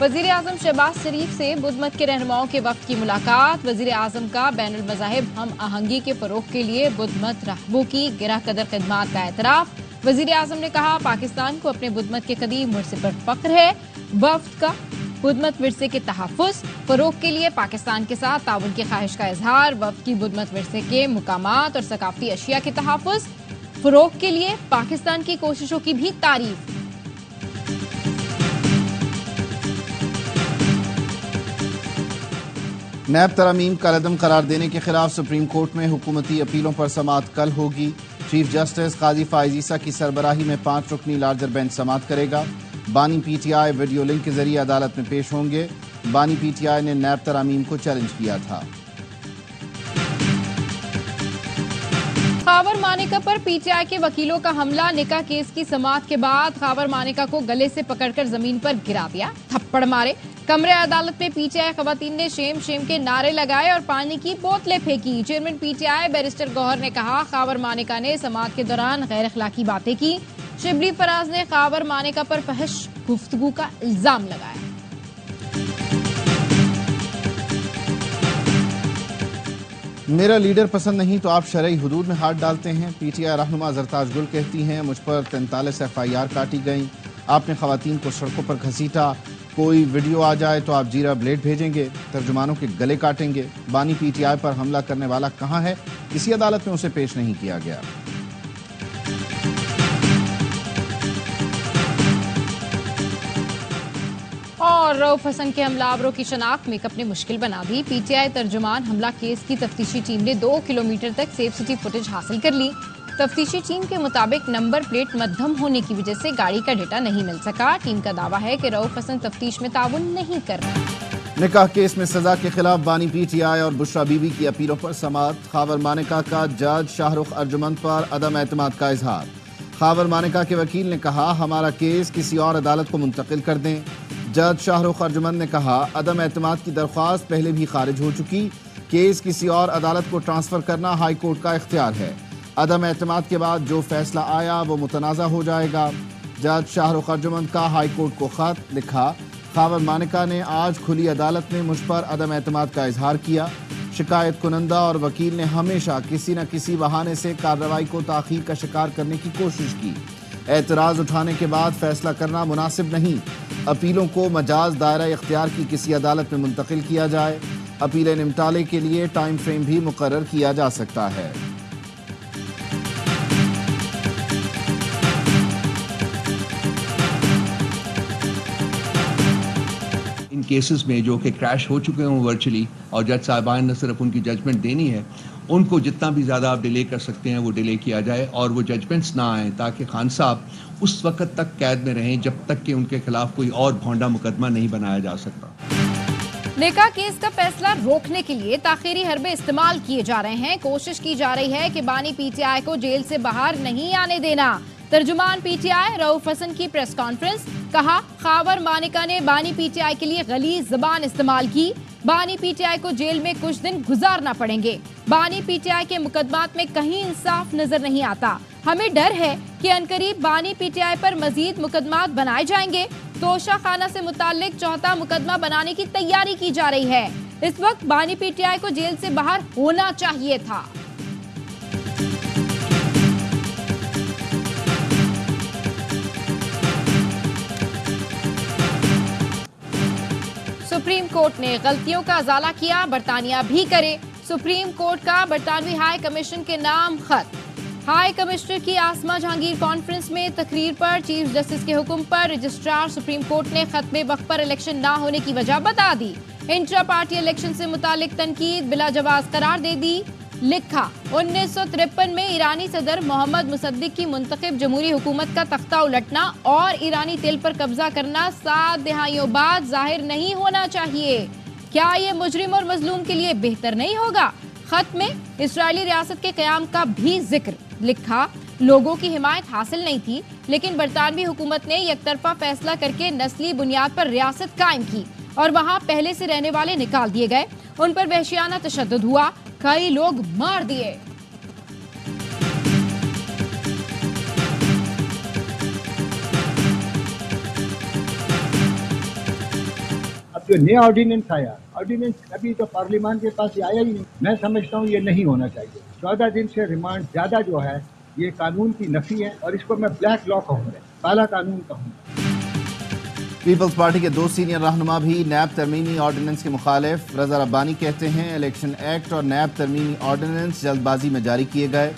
वजीर आजम शहबाज शरीफ से बुद्धमत के रहनुमाओं के वक्त की मुलाकात। वजीर आजम का बैनुल मज़ाहिब हम आहंगी के फरोग के लिए बुद्धमत रहबों की गिरह कदर खिदमात का एतराफ। वजीर आजम ने कहा, पाकिस्तान को अपने बुद्धमत के कदीम विरसे पर फख्र है। वफ्द का बुद्धमत विरसे के तहफ़्फ़ुज़ फरोग के लिए पाकिस्तान के साथ ताउन की ख्वाहिश का इजहार। वफ्द की बुद्धमत विरसे के मुकामात और सकाफती अशिया के तहफ़्फ़ुज़ फरोग के लिए पाकिस्तान की कोशिशों की भी तारीफ। नैब तरमीम कलअदम करार देने के खिलाफ सुप्रीम कोर्ट में हुकूमती अपीलों पर समाअत कल होगी। चीफ जस्टिस काजी फाइज ईसा की सरबराही में 5 रुकनी लार्जर बेंच समाअत करेगा। बानी पीटीआई वीडियो लिंक के जरिए अदालत में पेश होंगे। बानी पीटीआई ने नैब तरमीम को चैलेंज किया था। खावर मानेका पर पीटीआई के वकीलों का हमला। निकाह केस की समाअत के बाद खावर मानेका को गले से पकड़कर जमीन पर गिरा दिया, थप्पड़ मारे। कमरे अदालत में पीटीआई खवातीन ने शेम शेम के नारे लगाए और पानी की बोतलें फेंकी। चेयरमैन पीटीआई बैरिस्टर गौहर ने कहा, खावर मानेका ने समाअत के दौरान गैर अखलाकी बातें की। शिबली फराज ने खावर मानेका पर फहश गुफ्तगू का इल्जाम लगाया। मेरा लीडर पसंद नहीं तो आप शरई हुदूद में हाथ डालते हैं। पीटीआई रहनुमा जरताज गुल कहती हैं, मुझ पर 43 FIR काटी गई। आपने खवातीन को सड़कों पर घसीटा। कोई वीडियो आ जाए तो आप जीरा ब्लेड भेजेंगे, तर्जुमानों के गले काटेंगे। बानी पीटीआई पर हमला करने वाला कहां है? किसी अदालत में उसे पेश नहीं किया गया। और रऊफ हसन के हमलावरों की शनाख्त मेकअप ने मुश्किल बना दी। पीटीआई तर्जुमान हमला केस की तफ्तीशी टीम ने 2 किलोमीटर तक सेफ सिटी फुटेज हासिल कर ली। तफ्तीशी टीम के मुताबिक नंबर प्लेट मध्यम होने की वजह से गाड़ी का डेटा नहीं मिल सका। टीम का दावा है कि रऊफ हसन तफ्तीश में ताउन नहीं कर रहा। निकाह केस में सजा के खिलाफ बानी पीटीआई और बुशरा बीबी की अपीलों पर समाअत। खावर मानेका का जज शाहरुख अर्जुमंद पर अदम एतमाद का इजहार। खावर मानेका के वकील ने कहा, हमारा केस किसी और अदालत को मुंतकिल कर दें। जज शाहरुख अर्जुमंद ने कहा, अदम एतमाद की दरख्वास्त पहले भी खारिज हो चुकी। केस किसी और अदालत को ट्रांसफर करना हाई कोर्ट का इख्तियार है। अदम एतमाद के बाद जो फैसला आया वो मुतनाज़ा हो जाएगा। जज शाहरुख अर्जुमंद का हाई कोर्ट को खत लिखा। खावर मानेका ने आज खुली अदालत में मुझ पर अदम एतमाद का इजहार किया। शिकायत कुनंदा और वकील ने हमेशा किसी न किसी बहाने से कार्रवाई को ताख़ीर का शिकार करने की कोशिश की। एतराज़ उठाने के बाद फैसला करना मुनासिब नहीं। अपीलों को मजाज दायरा इख्तियार की किसी अदालत में मुंतकिल किया जाए। अपीलें निमटाले के लिए टाइम फ्रेम भी मुकर्रर किया जा सकता है। इन केसेस में जो कि क्रैश हो चुके हों वर्चुअली, और जज साहिबान ने सिर्फ उनकी जजमेंट देनी है, उनको जितना भी ज़्यादा आप डिले कर सकते हैं वो डिले किया जाए और वो जजमेंट्स ना आए, ताकि खान साहब उस वक्त तक कैद में रहें जब तक कि उनके खिलाफ कोई और भोंडा मुकदमा नहीं बनाया जा सकता। निकाह केस का फैसला रोकने के लिए ताखीरी हरबे इस्तेमाल किए जा रहे हैं। कोशिश की जा रही है कि बानी पीटीआई को जेल से बाहर नहीं आने देना। तर्जुमान पीटीआई रऊफ हसन की प्रेस कॉन्फ्रेंस। कहा, खावर मानेका ने बानी पीटीआई के लिए गलीज ज़बान इस्तेमाल की। बानी पीटीआई को जेल में कुछ दिन गुजारना पड़ेंगे। बानी पीटीआई के मुकदमात में कहीं इंसाफ नजर नहीं आता। हमें डर है कि अनकरीब बानी पीटीआई पर मजीद मुकदमात बनाए जाएंगे। तोशा खाना से मुताल्लिक चौथा मुकदमा बनाने की तैयारी की जा रही है। इस वक्त बानी पीटीआई को जेल से बाहर होना चाहिए था। सुप्रीम कोर्ट ने गलतियों का अजाला किया, बरतानिया भी करे। सुप्रीम कोर्ट का बरतानवी हाई कमीशन के नाम खत। हाई कमिश्नर की आसमा जहांगीर कॉन्फ्रेंस में तकरीर पर चीफ जस्टिस के हुक्म पर रजिस्ट्रार सुप्रीम कोर्ट ने खत में वक्त पर इलेक्शन ना होने की वजह बता दी। इंट्रा पार्टी इलेक्शन से मुतालिक तनकीद बिला जवाज करार दे दी। लिखा, 1953 में ईरानी सदर मोहम्मद मुसद्दिक की मुंतखब जमहूरी हुकूमत का तख्ता उलटना और ईरानी तेल पर कब्जा करना 7 दहाइयों बाद जाहिर नहीं होना चाहिए। क्या ये मुजरिम और मजलूम के लिए बेहतर नहीं होगा? खत में इस्राएली रियासत के क़याम का भी जिक्र। लिखा, लोगों की हिमायत हासिल नहीं थी, लेकिन बरतानवी हुकूमत ने एकतरफा फैसला करके नस्ली बुनियाद पर रियासत कायम की और वहाँ पहले से रहने वाले निकाल दिए गए। उन पर वहशियाना तशद्दुद हुआ, कई लोग मार दिए। जो नया ऑर्डिनेंस आया, ऑर्डिनेंस अभी तो पार्लियामान के पास ये आया ही नहीं। मैं समझता हूँ ये नहीं होना चाहिए। 14 दिन से रिमांड ज्यादा जो है ये कानून की नफी है और इसको मैं ब्लैक लॉ कहूँगा, काला कानून कहूँगा। पीपल्स पार्टी के दो सीनियर रहनुमा भी नैब तरमीमी ऑर्डिनेंस के मुखालिफ। रजा रब्बानी कहते हैं इलेक्शन एक्ट और नैब तरमीमी ऑर्डिनेंस जल्दबाजी में जारी किए गए।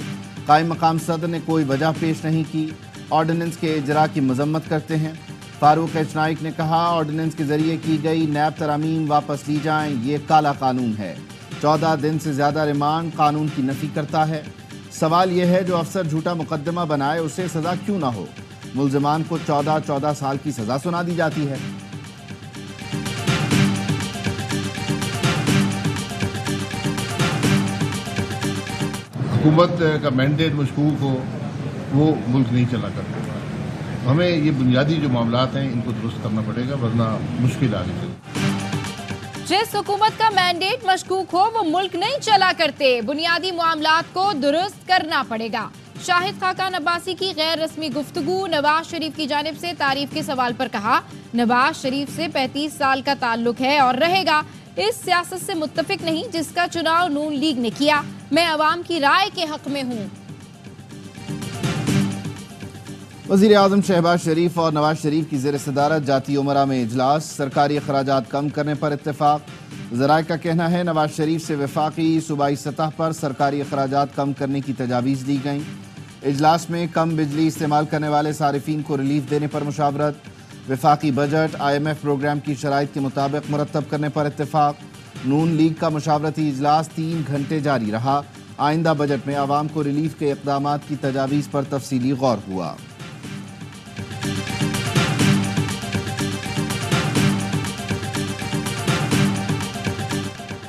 कायम मकाम सदर ने कोई वजह पेश नहीं की। ऑर्डिनेंस के इजरा की मजम्मत करते हैं। फारूक एच नाइक ने कहा ऑर्डिनेंस के जरिए की गई नैब तरामीम वापस ली जाएं, ये काला कानून है। 14 दिन से ज्यादा रिमांड कानून की नफी करता है। सवाल यह है जो अफसर झूठा मुकदमा बनाए उसे सजा क्यों ना हो। मुल्जिमान को 14 साल की सजा सुना दी जाती है। हुकूमत का मैंडेट मशकूक हो वो मुल्क नहीं चला करता। हमें ये बुनियादी जो मामलात हैं इनको दुरुस्त करना पड़ेगा, वरना मुश्किल आगे चलेगी। जिस हुकूमत का मैंडेट मशकूक हो वो मुल्क नहीं चला करते। बुनियादी मामलात को दुरुस्त करना पड़ेगा। शाहिद खाकान अब्बासी की गैर रस्मी गुफ्तगू। नवाज शरीफ की जानिब से तारीफ के सवाल पर कहा नवाज शरीफ से 35 साल का ताल्लुक है और रहेगा। इस सियासत से मुत्तफिक नहीं जिसका चुनाव नून लीग ने किया। मैं अवाम की राय के हक में हूँ। वज़ीर आज़म शहबाज शरीफ और नवाज शरीफ की ज़ेर सदारत जाती उमरा में इजलास। सरकारी अखराजात कम करने पर इत्तेफाक। ज़राए का कहना है नवाज शरीफ से वफाकी सूबाई सतह पर सरकारी अखराजात कम करने की तजावीज़ दी गई। इजलास में कम बिजली इस्तेमाल करने वाले सारिफीन को रिलीफ देने पर मुशावरत। वफाकी बजट IMF प्रोग्राम की शराइत के मुताबिक मुरतब करने पर इत्तेफाक। नून लीग का मुशावरती इजलास 3 घंटे जारी रहा। आइंदा बजट में आवाम को रिलीफ के इक़दामात की तजावीज़ पर तफसीली गौर हुआ।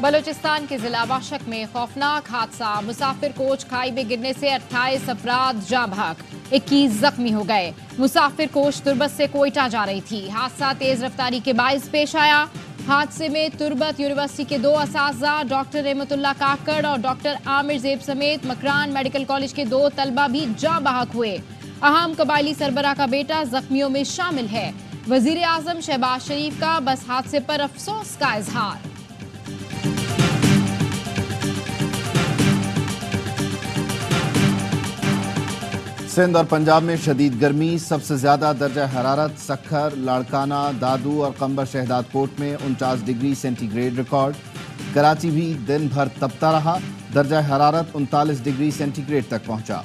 बलूचिस्तान के जिला वाशक में खौफनाक हादसा। मुसाफिर कोच खाई में गिरने से 28 अफराद जाँ बहक, 21 जख्मी हो गए। मुसाफिर कोच तुर्बत से कोयटा जा रही थी। हादसा तेज रफ्तारी के बाइस पेश आया। हादसे में तुर्बत यूनिवर्सिटी के 2 असातिज़ा डॉक्टर रहमतुल्लाह काकड़ और डॉक्टर आमिर ज़ेब समेत मकरान मेडिकल कॉलेज के 2 तलबा भी जाँ बहक हुए। अहम कबायली सरबरा का बेटा जख्मियों में शामिल है। वज़ीर आज़म शहबाज शरीफ का बस हादसे पर अफसोस का इजहार। सिंध और पंजाब में शदीद गर्मी। सबसे ज्यादा दर्जा हरारत सक्खर, लाड़काना, दादू और कंबर शहदाद कोट में 49 डिग्री सेंटीग्रेड रिकॉर्ड। कराची भी दिन भर तपता रहा। दर्जा हरारत 39 डिग्री सेंटीग्रेड तक पहुंचा।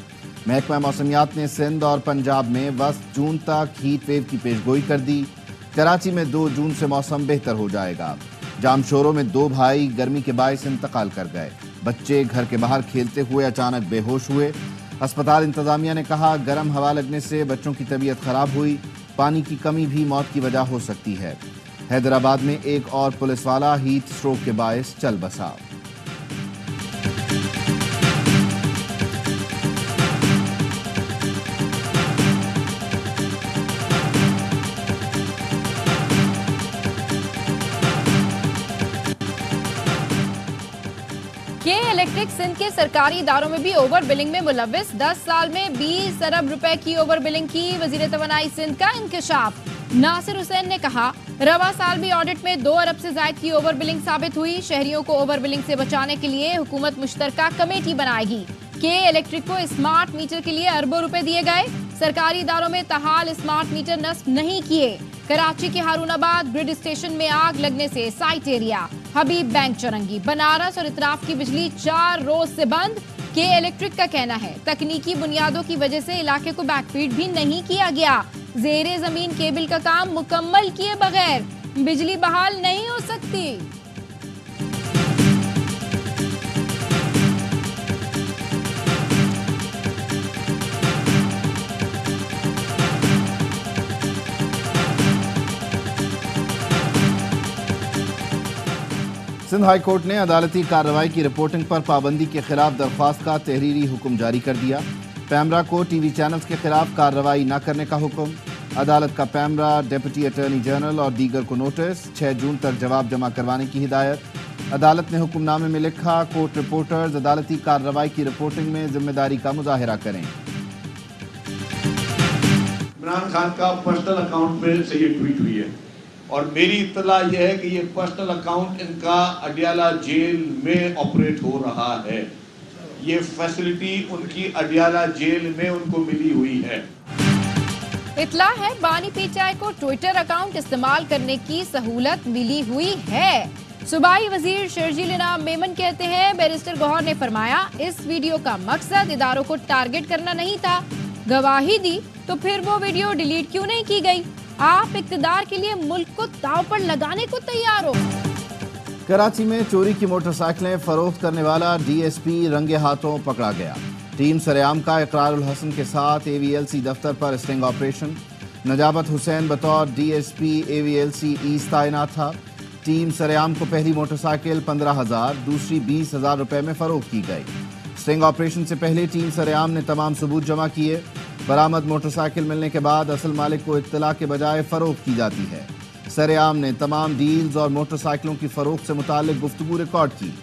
महकमा मौसमियात ने सिंध और पंजाब में वस्त जून तक हीट वेव की पेशगोई कर दी। कराची में 2 जून से मौसम बेहतर हो जाएगा। जामशोरों में 2 भाई गर्मी के बायस इंतकाल कर गए। बच्चे घर के बाहर खेलते हुए अचानक बेहोश हुए। अस्पताल इंतजामिया ने कहा गर्म हवा लगने से बच्चों की तबीयत खराब हुई। पानी की कमी भी मौत की वजह हो सकती है। हैदराबाद में एक और पुलिस वाला हीट स्ट्रोक के बायस चल बसा। इलेक्ट्रिक सिंध के सरकारी इदारों में भी ओवर बिलिंग में मुलव्विस। 10 साल में 20 अरब रुपए की ओवर बिलिंग की। वजीर तवानाई सिंध का इंकशाफ। नासिर हुसैन ने कहा रवा साल भी ऑडिट में 2 अरब से ज्यादा की ओवर बिलिंग साबित हुई। शहरियों को ओवर बिलिंग से बचाने के लिए हुकूमत मुश्तरका कमेटी बनाएगी। के इलेक्ट्रिक को स्मार्ट मीटर के लिए अरबों रुपए दिए गए। सरकारी इदारों में ताहाल स्मार्ट मीटर नस्ब नहीं किए। कराची के हारूनाबाद ग्रिड स्टेशन में आग लगने से साइट एरिया, हबीब बैंक चरंगी, बनारस और इतराफ की बिजली 4 रोज से बंद। के इलेक्ट्रिक का कहना है तकनीकी बुनियादों की वजह से इलाके को बैकफीड भी नहीं किया गया। जेरे जमीन केबल का काम मुकम्मल किए बगैर बिजली बहाल नहीं हो सकती। सिंध हाई कोर्ट ने अदालती कार्रवाई की रिपोर्टिंग पर पाबंदी के खिलाफ दरख्वास्त का तहरीरी हुक्म जारी कर दिया। पैमरा को टीवी चैनल्स के खिलाफ कार्रवाई न करने का हुक्म। अदालत का पैमरा, डिप्टी अटॉर्नी जनरल और दीगर को नोटिस। 6 जून तक जवाब जमा करवाने की हिदायत। अदालत ने हुक्मनामे में लिखा कोर्ट रिपोर्टर्स अदालती कार्रवाई की रिपोर्टिंग में जिम्मेदारी का मुजाहिरा करें। इमरान खान का पर्सनल अकाउंट में से ये ट्वीट हुई है और मेरी इत्तला यह है कि ये पर्सनल अकाउंट इनका अडियाला जेल में ऑपरेट हो रहा है। ये फैसिलिटी उनकी अडियाला जेल में उनको मिली हुई है। इतला है बानी पीटीआई को ट्विटर अकाउंट इस्तेमाल करने की सहूलत मिली हुई है। सूबाई वजीर शर्जील इनाम मेमन कहते हैं, बैरिस्टर गौहर ने फरमाया इस वीडियो का मकसद इदारों को टारगेट करना नहीं था। गवाही दी तो फिर वो वीडियो डिलीट क्यों नहीं की गई? आप इक्तदार के लिए मुल्क को दांव पर लगाने को तैयार हो। कराची में चोरी की मोटरसाइकिलें फरोख्त करने वाला डीएसपी रंगे हाथों पकड़ा गया। टीम सरेआम का इकरारुल हसन के साथ एवीएलसी दफ्तर पर स्टिंग ऑपरेशन। नजाबत हुसैन बतौर डीएसपी एवीएलसी ईस्ट तैनात था। टीम सरेआम को पहली मोटरसाइकिल 15,000, दूसरी 20,000 रुपए में फरोख्त की गई। स्टिंग ऑपरेशन से पहले टीम सरेआम ने तमाम सबूत जमा किए। बरामद मोटरसाइकिल मिलने के बाद असल मालिक को इत्तला के बजाय फरोख्त की जाती है। सरेआम ने तमाम डील्स और मोटरसाइकिलों की फरोख्त से मुताल्लिक गुफ्तगू रिकॉर्ड की।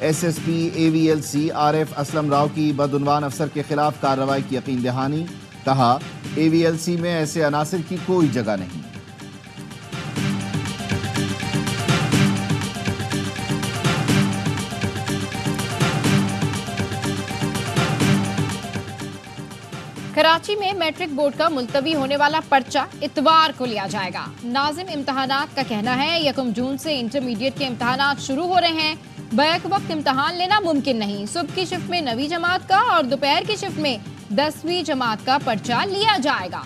एसएसपी एवीएलसी आरिफ असलम राव की बदउनवान अफसर के खिलाफ कार्रवाई की यकीन दहानी। कहा, एवीएलसी में ऐसे अनासिर की कोई जगह नहीं। कराची में मैट्रिक बोर्ड का मुलतवी होने वाला पर्चा इतवार को लिया जाएगा। नाजिम इम्तहानात का कहना है 1 जून से इंटरमीडिएट के इम्तहानात शुरू हो रहे हैं। बैक वक्त इम्तहान लेना मुमकिन नहीं। सुबह की शिफ्ट में 9वीं जमात का और दोपहर की शिफ्ट में 10वीं जमात का पर्चा लिया जाएगा।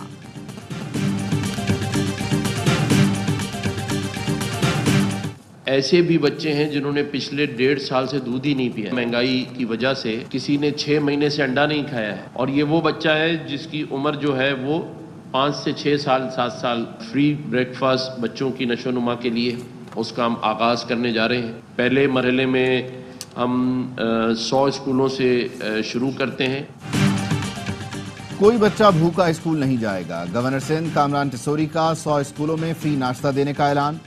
ऐसे भी बच्चे हैं जिन्होंने पिछले 1.5 साल से दूध ही नहीं पिया। महंगाई की वजह से किसी ने 6 महीने से अंडा नहीं खाया है, और ये वो बच्चा है जिसकी उम्र जो है वो 5 से 6 साल 7 साल। फ्री ब्रेकफास्ट बच्चों की नशोनुमा के लिए उसका हम आगाज़ करने जा रहे हैं। पहले मरहले में हम 100 स्कूलों से शुरू करते हैं। कोई बच्चा भूखा स्कूल नहीं जाएगा। गवर्नर सिंध कामरान टिसोरी का 100 स्कूलों में फ्री नाश्ता देने का ऐलान।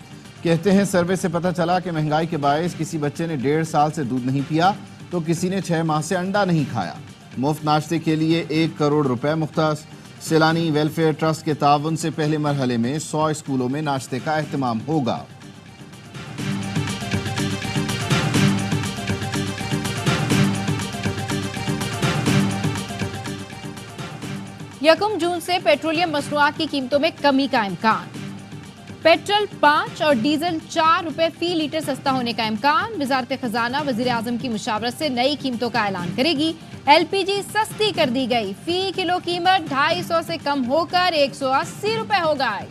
कहते हैं, सर्वे से पता चला कि महंगाई के बायस किसी बच्चे ने 1.5 साल से दूध नहीं पिया तो किसी ने 6 माह से अंडा नहीं खाया। मुफ्त नाश्ते के लिए 1 करोड़ रुपए मुख्तस। सैलानी वेलफेयर ट्रस्ट के ताउन से पहले मरहले में 100 स्कूलों में नाश्ते का एहतमाम होगा। यकम जून से पेट्रोलियम मसनूआत की कीमतों में कमी का इम्कान। पेट्रोल 5 और डीजल 4 रुपए फी लीटर सस्ता होने का इम्कान। वजारत खजाना वजीर आजम की मुशावरत से नई कीमतों का ऐलान करेगी। एलपीजी सस्ती कर दी गई। फी किलो कीमत 250 से कम होकर 180 रुपए हो गई।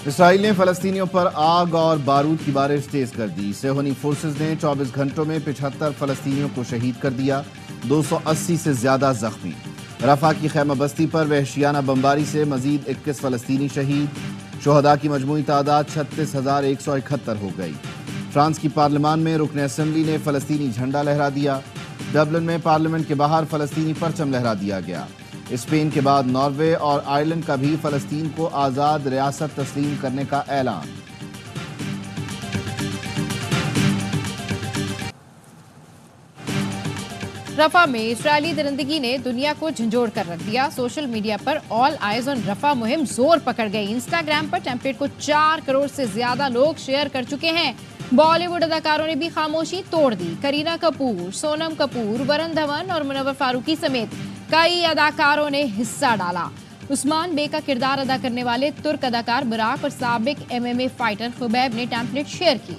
इसराइल ने फलस्तीनियों पर आग और बारूद की बारिश तेज कर दी। सेहोनी फोर्सेज ने 24 घंटों में 75 फलस्तीनियों को शहीद कर दिया। 280 से ज्यादा जख्मी। रफा की खैमा बस्ती पर वहशियाना बमबारी से मजीद 21 फलस्तीनी शहीद। शोहदा की मजमूई तादाद 36,171 हो गई। फ्रांस की पार्लियामान में रुकन असम्बली ने फलस्तीनी झंडा लहरा दिया। डबलिन में पार्लियामेंट के बाहर फलस्तीनी परचम लहरा दिया गया। स्पेन के बाद नॉर्वे और आयरलैंड का भी फलस्तीन को आज़ाद रियासत तस्लीम करने का ऐलान। रफा में इस्राएली दरिंदगी ने दुनिया को झंझोड़ कर रख दिया। सोशल मीडिया पर ऑल आइज ऑन रफा मुहिम जोर पकड़ गई। इंस्टाग्राम पर टेम्पलेट को 4 करोड़ से ज्यादा लोग शेयर कर चुके हैं। बॉलीवुड अदाकारों ने भी खामोशी तोड़ दी। करीना कपूर, सोनम कपूर, वरुण धवन और मुनव्वर फारूकी समेत कई अदाकारों ने हिस्सा डाला। उस्मान बे का किरदार अदा करने वाले तुर्क अदाकार बराक और साबिक MMA फाइटर खुबैब ने टेम्पलेट शेयर की।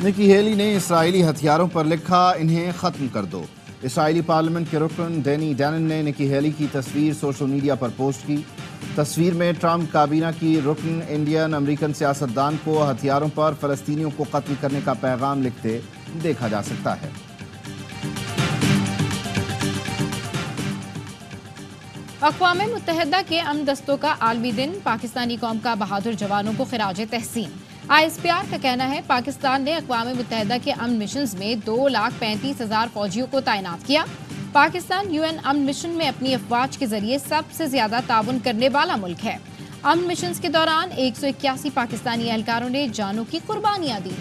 निकी हेली ने इसराइली हथियारों पर लिखा, इन्हें खत्म कर दो। इसराइली पार्लियामेंट के रुकन डैनी डैनन ने निकी हेली की तस्वीर सोशल मीडिया पर पोस्ट की। तस्वीर में ट्रंप काबीना की रुकन इंडियन अमेरिकन सियासतदान को हथियारों पर फलस्तीनियों को कत्ल करने का पैगाम लिखते देखा जा सकता है। अक़वाम मुत्तहिदा के अमन दस्तों का आलमी दिन। पाकिस्तानी कौम का बहादुर जवानों को खिराज तहसीन। ISPR का कहना है, पाकिस्तान ने अक़वाम मुत्तहिदा के अमन मिशन में 2,35,000 फौजियों को तैनात किया। पाकिस्तान UN अमन मिशन में अपनी अफवाज के जरिए सबसे ज्यादा ताउन करने वाला मुल्क है। अमन मिशन के दौरान 181 पाकिस्तानी एहलकारों ने जानों की कुर्बानियां दी।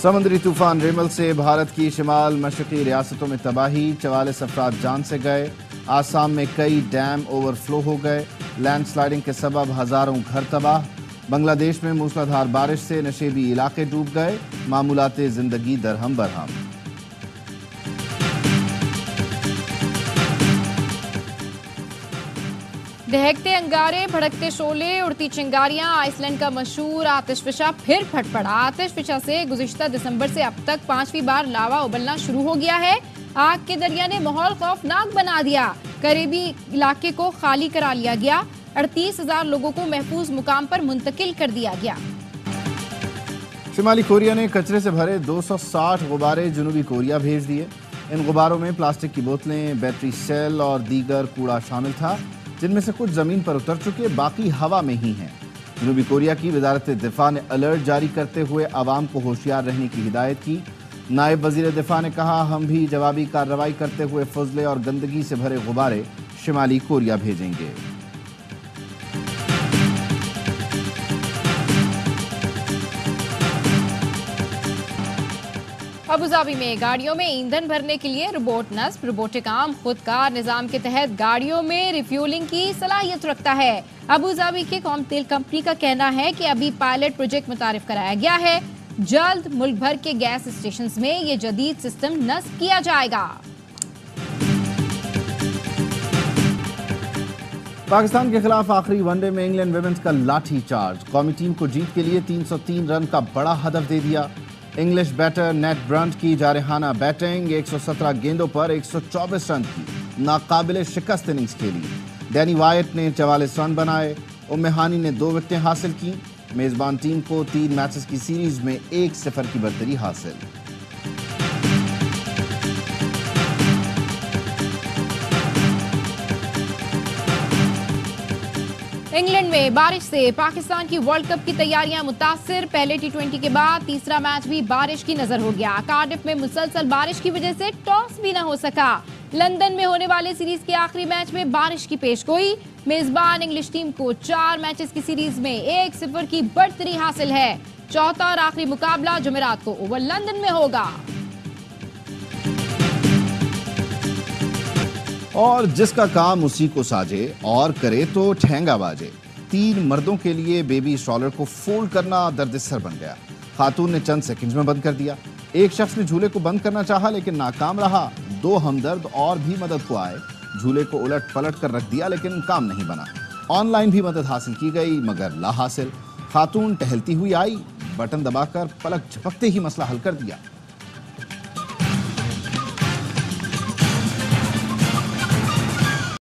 समुद्री तूफान रेमल से भारत की शिमाल मशरकी रियासतों में तबाही, 44 अफराद जान से गए। आसाम में कई डैम ओवरफ्लो हो गए। लैंडस्लाइडिंग के सबब हजारों घर तबाह। बांग्लादेश में मूसलाधार बारिश से नशेबी इलाके डूब गए। मामूलाते जिंदगी दरहम बरहम। दहकते अंगारे, भड़कते शोले, उड़ती चिंगारियां, आइसलैंड का मशहूर आतिशफशा फिर फट पड़ा। आतिशफशा से गुज़िश्ता दिसंबर से अब तक 5वीं बार लावा उबलना शुरू हो गया है। आग के दरिया ने माहौल खौफनाक बना दिया। करीबी इलाके को खाली करा लिया गया। 38,000 लोगों को महफूज मुकाम पर मुंतकिल कर दिया गया। शिमाली कोरिया ने कचरे से भरे 260 गुब्बारे जनूबी कोरिया भेज दिए। इन गुब्बारों में प्लास्टिक की बोतलें, बैटरी सेल और दीगर कूड़ा शामिल था, जिनमें से कुछ जमीन पर उतर चुके, बाकी हवा में ही हैं। जनूबी कोरिया की वजारत दिफा ने अलर्ट जारी करते हुए आवाम को होशियार रहने की हिदायत की। नायब वजीर दिफा ने कहा, हम भी जवाबी कार्रवाई करते हुए फजले और गंदगी से भरे गुब्बारे शिमाली कोरिया भेजेंगे। अबुधाबी में गाड़ियों में ईंधन भरने के लिए रोबोट नस्ब। रोबोटिक आर्म खुदकार निजाम के तहत गाड़ियों में रिफ्यूलिंग की सलाहियत रखता है। अबुधाबी के कौम तेल कंपनी का कहना है कि अभी पायलट प्रोजेक्ट मुतारिफ कराया गया है। जल्द मुल्क भर के गैस स्टेशन में ये जदीद सिस्टम नस्ब किया जाएगा। पाकिस्तान के खिलाफ आखिरी वनडे में इंग्लैंड विमेंस का लाठी चार्ज। कौमी टीम को जीत के लिए 303 रन का बड़ा हदफ दे दिया। इंग्लिश बैटर नेट ब्रंट की जारहाना बैटिंग, 117 गेंदों पर 124 रन की नाकाबिले शिकस्त इनिंग्स खेली। डैनी वाइट ने 44 रन बनाए। उम्मे हानी ने 2 विकेटें हासिल की। मेजबान टीम को 3 मैचेस की सीरीज में 1-0 की बरतरी हासिल। इंग्लैंड में बारिश से पाकिस्तान की वर्ल्ड कप की तैयारियां मुतासिर। पहले T20 के बाद तीसरा मैच भी बारिश की नजर हो गया। कार्डिफ में मुसलसल बारिश की वजह से टॉस भी न हो सका। लंदन में होने वाले सीरीज के आखिरी मैच में बारिश की पेशगोई। मेजबान इंग्लिश टीम को 4 मैचेस की सीरीज में 1-0 की बढ़तरी हासिल है। चौथा और आखिरी मुकाबला जुमेरात को ओवल लंदन में होगा। और जिसका काम उसी को साजे और करे तो ठेंगा बाजे। 3 मर्दों के लिए बेबी स्ट्रॉलर को फोल्ड करना दर्दसर बन गया। खातून ने चंद सेकंड्स में बंद कर दिया। एक शख्स ने झूले को बंद करना चाहा लेकिन नाकाम रहा। 2 हमदर्द और भी मदद को आए। झूले को उलट पलट कर रख दिया लेकिन काम नहीं बना। ऑनलाइन भी मदद हासिल की गई मगर ला हासिल। खातून टहलती हुई आई, बटन दबाकर पलक झपकते ही मसला हल कर दिया।